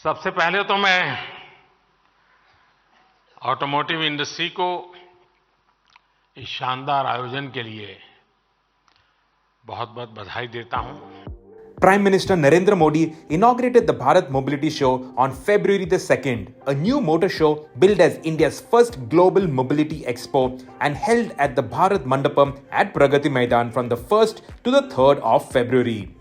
सबसे पहले तो मैं ऑटोमोटिव इंडस्ट्री को इस शानदार आयोजन के लिए बहुत-बहुत बधाई देता हूं। Prime Minister Narendra Modi inaugurated the Bharat Mobility Show on February the 2nd, a new motor show billed as India's first global mobility expo and held at the Bharat Mandapam at Pragati Maidan from the 1st to the 3rd of February.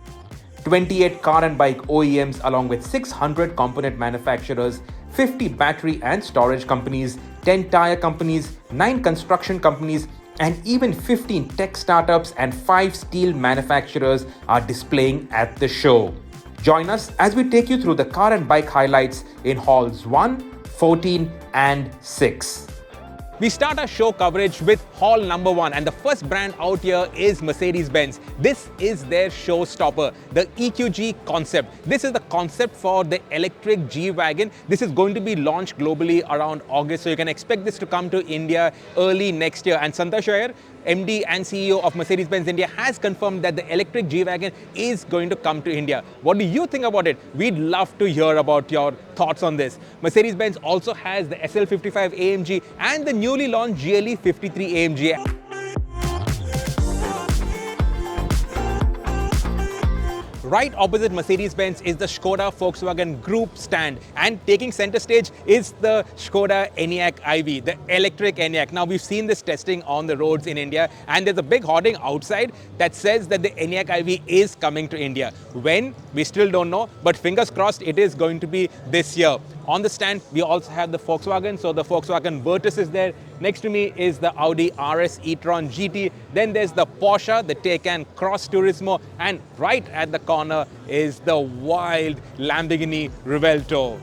28 car and bike OEMs along with 600 component manufacturers, 50 battery and storage companies, 10 tire companies, 9 construction companies, and even 15 tech startups and 5 steel manufacturers are displaying at the show. Join us as we take you through the car and bike highlights in halls 1, 14 and 6. We start our show coverage with hall number 1, and the first brand out here is Mercedes-Benz. This is their showstopper, the EQG Concept. This is the concept for the electric G-Wagon. This is going to be launched globally around August, so you can expect this to come to India early next year. And Santosh Iyer, MD and CEO of Mercedes-Benz India, has confirmed that the electric G-Wagon is going to come to India. What do you think about it? We'd love to hear about your thoughts on this. Mercedes-Benz also has the SL55 AMG and the newly launched GLE 53 AMG. Right opposite Mercedes-Benz is the Skoda Volkswagen Group stand, and taking center stage is the Skoda Enyaq iV, the electric Enyaq. Now, we've seen this testing on the roads in India, and there's a big hoarding outside that says that the Enyaq iV is coming to India. When? We still don't know, but fingers crossed it is going to be this year. On the stand, we also have the Volkswagen, so the Volkswagen Virtus is there. Next to me is the Audi RS e-tron GT. Then there's the Porsche, the Taycan Cross Turismo, and right at the corner is the wild Lamborghini Revuelto.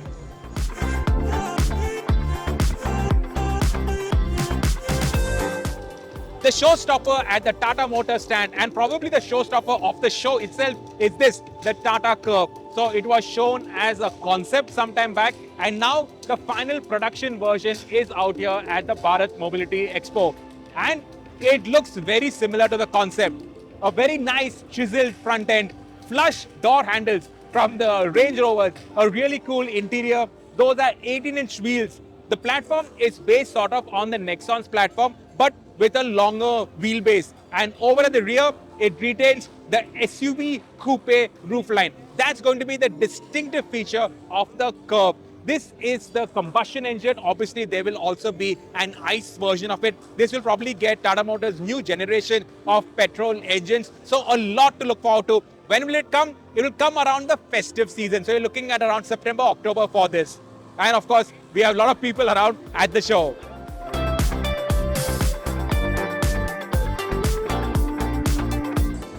The showstopper at the Tata Motor stand, and probably the showstopper of the show itself, is this, the Tata Curvv. So it was shown as a concept sometime back, and now the final production version is out here at the Bharat Mobility Expo. And it looks very similar to the concept. A very nice chiseled front end, flush door handles from the Range Rovers, a really cool interior. Those are 18-inch wheels. The platform is based sort of on the Nexon's platform, but with a longer wheelbase. And over at the rear, it retains the SUV coupe roofline. That's going to be the distinctive feature of the Curvv. This is the combustion engine. Obviously, there will also be an ICE version of it. This will probably get Tata Motors' new generation of petrol engines. So a lot to look forward to. When will it come? It will come around the festive season. So you're looking at around September, October for this. And of course, we have a lot of people around at the show.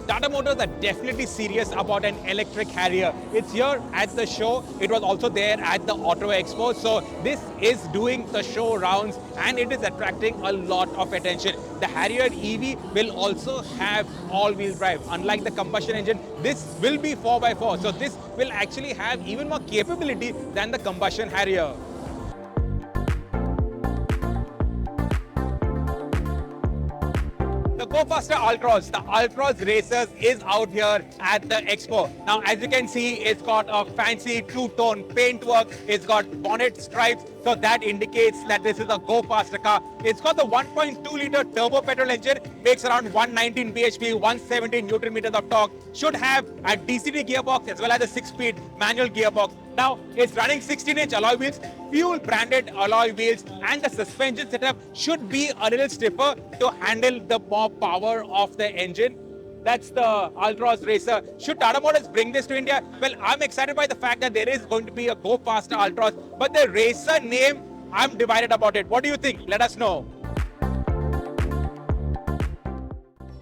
Tata Motors are definitely serious about an electric Harrier. It's here at the show. It was also there at the Auto Expo. So this is doing the show rounds, and it is attracting a lot of attention. The Harrier EV will also have all-wheel drive. Unlike the combustion engine, this will be 4x4. So this will actually have even more capability than the combustion Harrier. Go Faster Altroz. The Altroz Racers is out here at the Expo. Now, as you can see, it's got a fancy two-tone paintwork. It's got bonnet stripes, so that indicates that this is a Go Faster car. It's got the 1.2-liter turbo petrol engine, makes around 119 bhp, 170 Newton meters of torque. Should have a DCT gearbox as well as a 6-speed manual gearbox. Now, it's running 16-inch alloy wheels, fuel-branded alloy wheels, and the suspension setup should be a little stiffer to handle the more power of the engine. That's the Altroz Racer. Should Tata Motors bring this to India? Well, I'm excited by the fact that there is going to be a Go Faster Altroz, but the Racer name, I'm divided about it. What do you think? Let us know.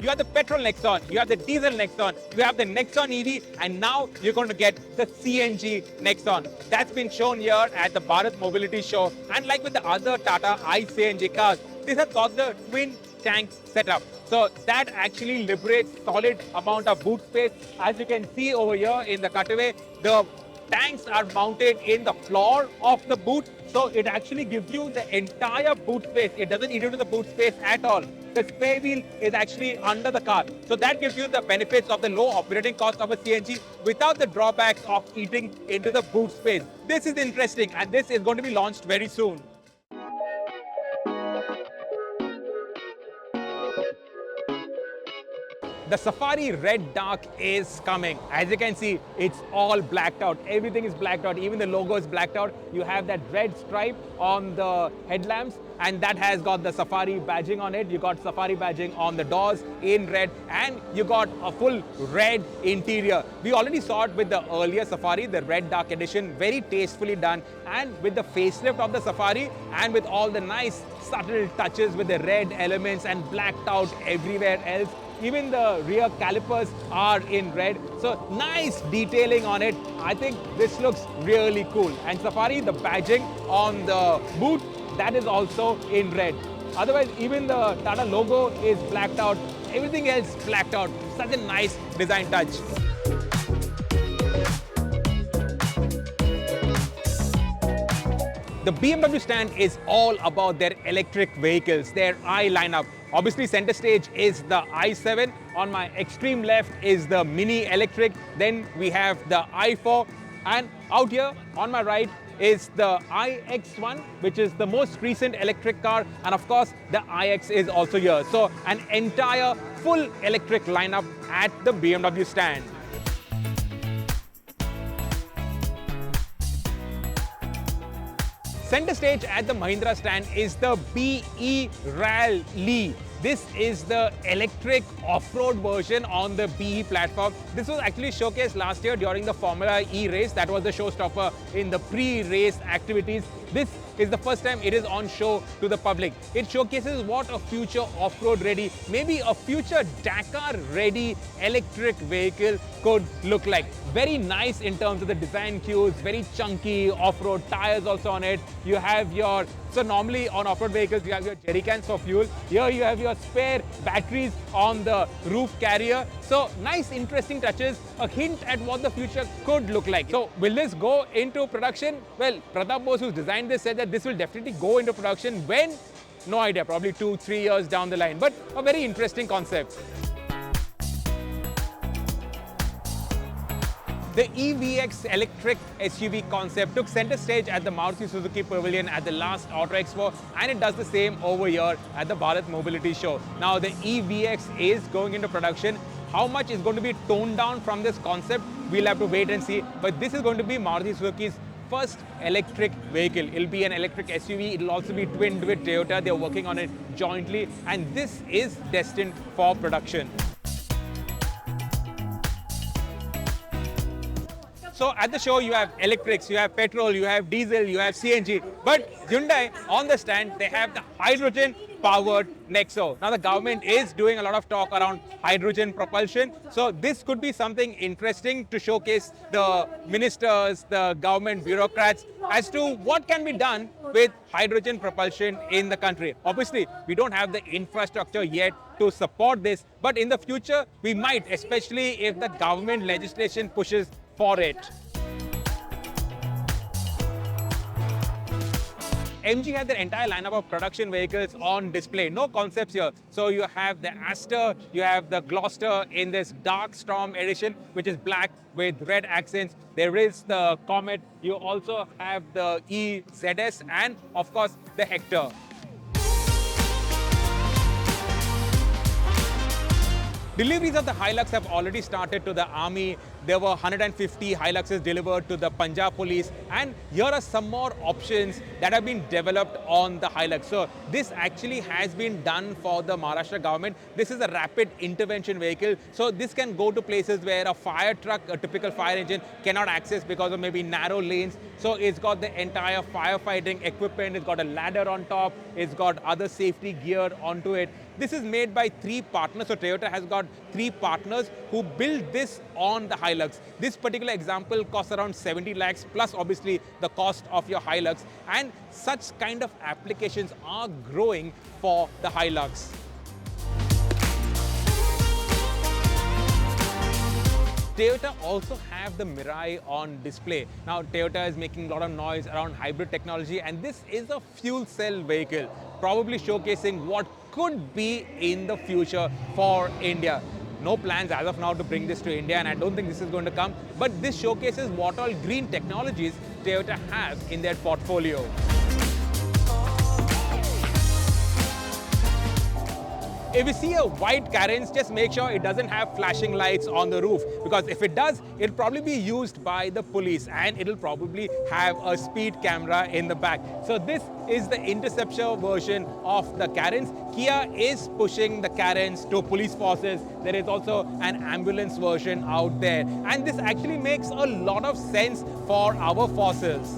You have the petrol Nexon, you have the diesel Nexon, you have the Nexon EV, and now you're going to get the CNG Nexon. That's been shown here at the Bharat Mobility Show. And like with the other Tata CNG cars, this has got the twin tank setup. So that actually liberates solid amount of boot space. As you can see over here in the cutaway, the tanks are mounted in the floor of the boot. So it actually gives you the entire boot space. It doesn't eat into the boot space at all. the spare wheel is actually under the car. So that gives you the benefits of the low operating cost of a CNG without the drawbacks of eating into the boot space. This is interesting, and this is going to be launched very soon. The Safari Red Dark is coming. As you can see, it's all blacked out. Everything is blacked out. Even the logo is blacked out. You have that red stripe on the headlamps, and that has got the Safari badging on it. You got Safari badging on the doors in red, and you got a full red interior. We already saw it with the earlier Safari, the Red Dark Edition, very tastefully done. And with the facelift of the Safari, and with all the nice subtle touches with the red elements and blacked out everywhere else, even the rear calipers are in red. So nice detailing on it. I think this looks really cool. And Safari, the badging on the boot, that is also in red. Otherwise, even the Tata logo is blacked out. Everything else blacked out. Such a nice design touch. The BMW stand is all about their electric vehicles, their I lineup. Obviously, center stage is the i7. On my extreme left is the Mini Electric. Then we have the i4. And out here on my right is the iX1, which is the most recent electric car. And of course, the iX is also here. So an entire full electric lineup at the BMW stand. Center stage at the Mahindra stand is the BE Rall-E. This is the electric off-road version on the BE platform. This was actually showcased last year during the Formula E race. That was the showstopper in the pre-race activities. This is the first time it is on show to the public. It showcases what a future off-road ready, maybe a future Dakar ready electric vehicle could look like. Very nice in terms of the design cues, very chunky off-road tires also on it. You have your, so normally on off-road vehicles, you have your jerry cans for fuel. Here you have your spare batteries on the roof carrier. So nice, interesting touches, a hint at what the future could look like. So will this go into production? Well, Pratap Bose, who's designed this, said that this will definitely go into production when? No idea, probably 2-3 years down the line, but a very interesting concept. The eVX electric SUV concept took center stage at the Maruti Suzuki Pavilion at the last Auto Expo, and it does the same over here at the Bharat Mobility Show. Now the eVX is going into production. How much is going to be toned down from this concept? We'll have to wait and see. But this is going to be Maruti Suzuki's first electric vehicle. It'll be an electric SUV. It'll also be twinned with Toyota. They're working on it jointly, and this is destined for production. So at the show, you have electrics, you have petrol, you have diesel, you have CNG. But Hyundai, on the stand, they have the hydrogen-powered Nexo. Now, the government is doing a lot of talk around hydrogen propulsion. So this could be something interesting to showcase the ministers, the government bureaucrats, as to what can be done with hydrogen propulsion in the country. Obviously, we don't have the infrastructure yet to support this, but in the future, we might, especially if the government legislation pushes for it. MG had their entire lineup of production vehicles on display. No concepts here. So you have the Aster, you have the Gloucester in this Dark Storm edition, which is black with red accents. There is the Comet. You also have the EZS and, of course, the Hector. Deliveries of the Hilux have already started to the army. There were 150 Hiluxes delivered to the Punjab police. And here are some more options that have been developed on the Hilux. So this actually has been done for the Maharashtra government. This is a rapid intervention vehicle. So this can go to places where a fire truck, a typical fire engine, cannot access because of maybe narrow lanes. So it's got the entire firefighting equipment. It's got a ladder on top. It's got other safety gear onto it. This is made by 3 partners. So Toyota has got 3 partners who build this on the Hilux. This particular example costs around 70 lakhs plus obviously the cost of your Hilux. And such kind of applications are growing for the Hilux. Toyota also have the Mirai on display. Now, Toyota is making a lot of noise around hybrid technology, and this is a fuel cell vehicle, probably showcasing what could be in the future for India. No plans as of now to bring this to India, and I don't think this is going to come, but this showcases what all green technologies Toyota has in their portfolio. If you see a white Carens, just make sure it doesn't have flashing lights on the roof, because if it does, it'll probably be used by the police and it'll probably have a speed camera in the back. So this is the Interceptor version of the Carens. Kia is pushing the Carens to police forces. There is also an ambulance version out there. And this actually makes a lot of sense for our forces.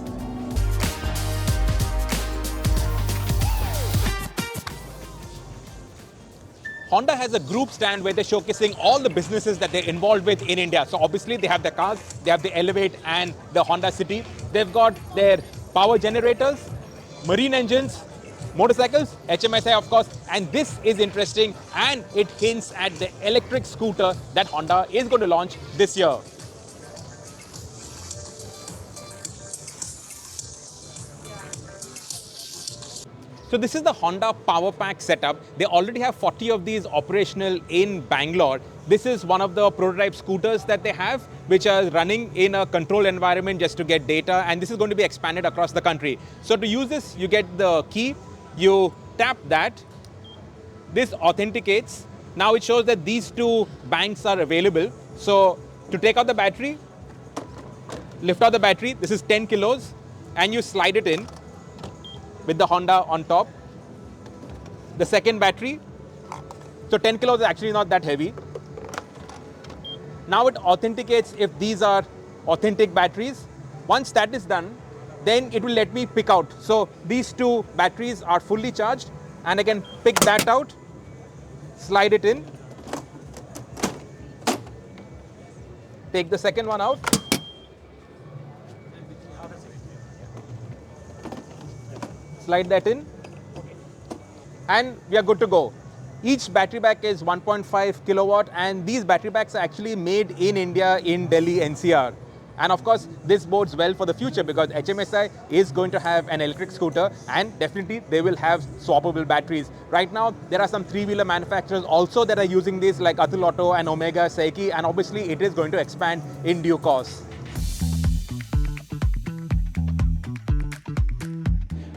Honda has a group stand where they're showcasing all the businesses that they're involved with in India. So obviously they have the cars, they have the Elevate and the Honda City. They've got their power generators, marine engines, motorcycles, HMSI of course, and this is interesting and it hints at the electric scooter that Honda is going to launch this year. So this is the Honda Power Pack setup. They already have 40 of these operational in Bangalore. This is one of the prototype scooters that they have, which are running in a controlled environment just to get data, and this is going to be expanded across the country. So to use this, you get the key, you tap that, this authenticates. Now it shows that these two banks are available. So to take out the battery, lift out the battery, this is 10 kilos, and you slide it in with the Honda on top. The second battery, so 10 kilos is actually not that heavy. Now it authenticates if these are authentic batteries. Once that is done, then it will let me pick out. So these two batteries are fully charged and I can pick that out, slide it in, take the second one out, slide that in, and we are good to go. Each battery pack is 1.5 kilowatt, and these battery packs are actually made in India in Delhi NCR. And of course, this bodes well for the future because HMSI is going to have an electric scooter and definitely they will have swappable batteries. Right now, there are some three-wheeler manufacturers also that are using this like Atul Auto and Omega, Seiki, and obviously it is going to expand in due course.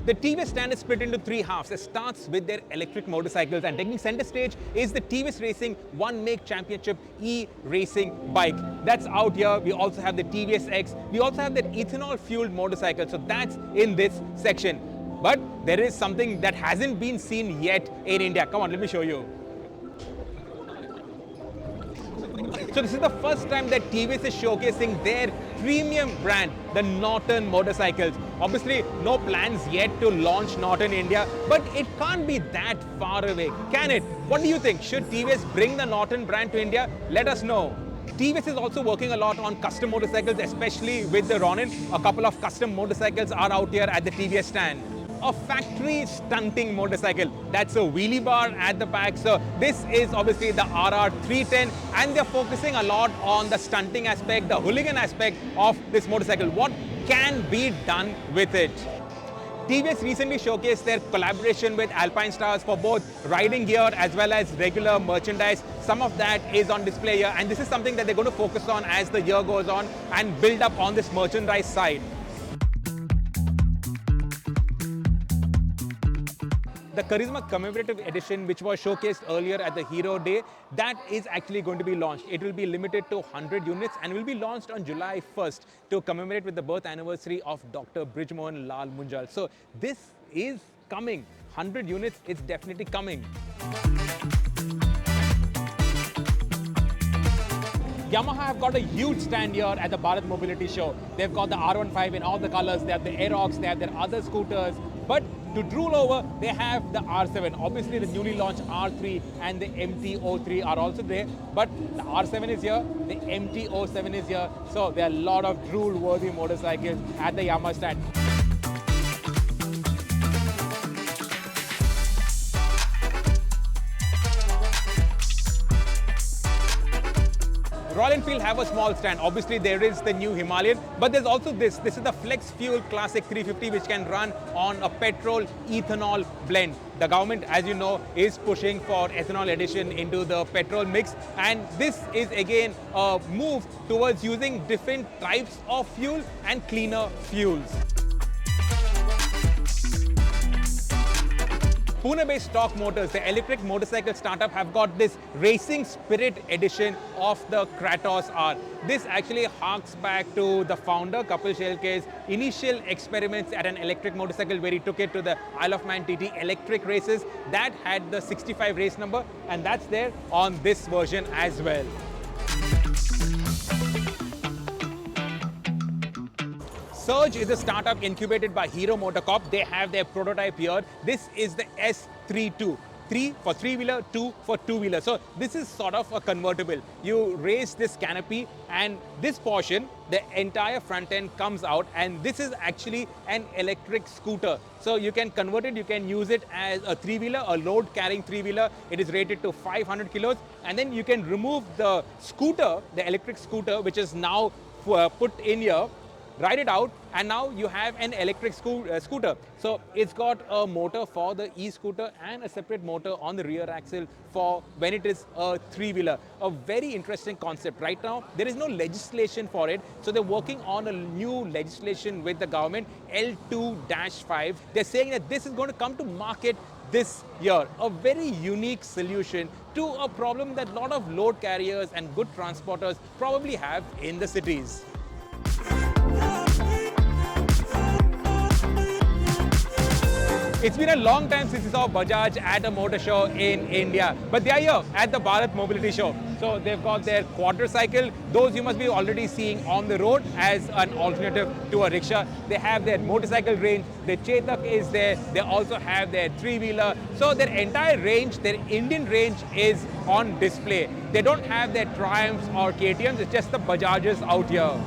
The TVS stand is split into three halves. It starts with their electric motorcycles, and taking center stage is the TVS Racing One Make Championship e-racing bike. That's out here. We also have the TVS X. We also have that ethanol-fueled motorcycle. So that's in this section. But there is something that hasn't been seen yet in India. Come on, let me show you. So this is the first time that TVS is showcasing their premium brand, the Norton motorcycles. Obviously, no plans yet to launch Norton India, but it can't be that far away, can it? What do you think? Should TVS bring the Norton brand to India? Let us know. TVS is also working a lot on custom motorcycles, especially with the Ronin. A couple of custom motorcycles are out here at the TVS stand. A factory stunting motorcycle. That's a wheelie bar at the back. So this is obviously the RR310, and they're focusing a lot on the stunting aspect, the hooligan aspect of this motorcycle. What can be done with it? TVS recently showcased their collaboration with Alpine Stars for both riding gear as well as regular merchandise. Some of that is on display here, and this is something that they're going to focus on as the year goes on and build up on this merchandise side. The Karizma commemorative edition, which was showcased earlier at the Hero Day, that is actually going to be launched. It will be limited to 100 units and will be launched on July 1st to commemorate with the birth anniversary of Dr. Brijmohan Lal Munjal. So this is coming. 100 units, it's definitely coming. Yamaha have got a huge stand here at the Bharat Mobility Show. They've got the R15 in all the colors, they have the Aerox, they have their other scooters, but to drool over, they have the R7. Obviously, the newly launched R3 and the MT-03 are also there, but the R7 is here, the MT-07 is here, so there are a lot of drool-worthy motorcycles at the Yamaha stand. Royal Enfield have a small stand. Obviously, there is the new Himalayan, but there's also this. This is the Flex Fuel Classic 350, which can run on a petrol ethanol blend. The government, as you know, is pushing for ethanol addition into the petrol mix, and this is again a move towards using different types of fuel and cleaner fuels. Pune-based Tork Motors, the electric motorcycle startup, have got this racing spirit edition of the Kratos R. This actually harks back to the founder, Kapil Shelke's initial experiments at an electric motorcycle where he took it to the Isle of Man TT electric races. That had the 65 race number, and that's there on this version as well. Surge is a startup incubated by Hero MotoCorp. They have their prototype here. This is the S32. 3 for three-wheeler, 2 for two-wheeler. So this is sort of a convertible. You raise this canopy, and this portion, the entire front end comes out, and this is actually an electric scooter. So you can convert it, you can use it as a three-wheeler, a load-carrying three-wheeler. It is rated to 500 kilos, and then you can remove the scooter, the electric scooter, which is now put in here, ride it out, and now you have an electric scooter. So it's got a motor for the e-scooter and a separate motor on the rear axle for when it is a three-wheeler. A very interesting concept. Right now, there is no legislation for it, so they're working on a new legislation with the government, L2-5. They're saying that this is going to come to market this year. A very unique solution to a problem that a lot of load carriers and good transporters probably have in the cities. It's been a long time since we saw Bajaj at a motor show in India, but they are here at the Bharat Mobility Show. So they've got their quadricycle, those you must be already seeing on the road as an alternative to a rickshaw. They have their motorcycle range, their Chetak is there, they also have their three-wheeler. So their entire range, their Indian range is on display. They don't have their Triumphs or KTMs, it's just the Bajajes out here.